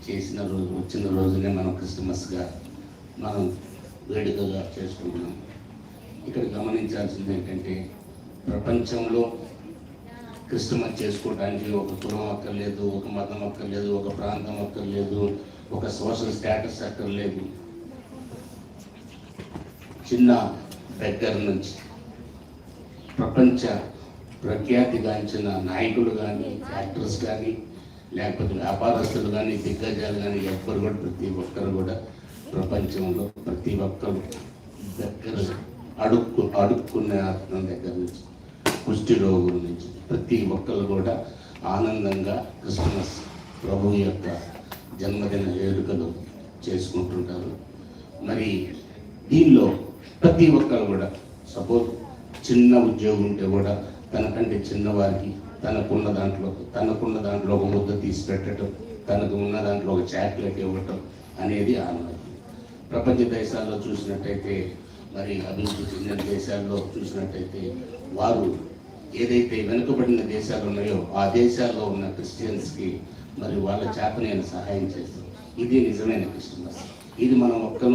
చేసిన రోజు వచ్చిన రోజునే మనం క్రిస్మస్గా మనం వేడుకగా చేసుకుంటున్నాం. ఇక్కడ గమనించాల్సింది ఏంటంటే ప్రపంచంలో క్రిస్మస్ చేసుకోవడానికి ఒక కులం అక్కర్లేదు, ఒక మతం అక్కర్లేదు, ఒక ప్రాంతం అక్కర్లేదు, ఒక సోషల్ స్టేటస్ అక్కర్లేదు. చిన్న దగ్గర నుంచి ప్రపంచ ప్రఖ్యాతిగాంచిన నాయకులు కానీ, యాక్టర్స్ కానీ, లేకపోతే వ్యాపారస్తులు కానీ, దిగ్గజాలు కానీ ఎవ్వరు కూడా ప్రతి ఒక్కరు కూడా ప్రపంచంలో ప్రతి ఒక్కరు దగ్గర అడుక్కునే ఆత్మ దగ్గర నుంచి కుష్టి రోగుల నుంచి ప్రతి ఒక్కరు కూడా ఆనందంగా క్రిస్మస్ ప్రభు యొక్క జన్మదిన వేడుకలు చేసుకుంటుంటారు. మరి దీనిలో ప్రతి ఒక్కరు కూడా సపోజ్ చిన్న ఉద్యోగం ఉంటే కూడా తనకంటే చిన్నవారికి తనకున్న దాంట్లో ఒక ముద్ద తీసి పెట్టడం, తనకు ఉన్న దాంట్లో ఒక చాక్లెట్ ఇవ్వటం అనేది ఆనవాయితీ. ప్రపంచ దేశాల్లో చూసినట్టయితే, మరి అభివృద్ధి చెందిన దేశాల్లో చూసినట్టయితే వారు ఏదైతే వెనుకబడిన దేశాలు ఉన్నాయో ఆ దేశాల్లో ఉన్న క్రిస్టియన్స్కి మరి వాళ్ళ చేత నేను సహాయం చేస్తాను. ఇది నిజమైన క్రిస్మస్. ఇది మనం ఒక్కరు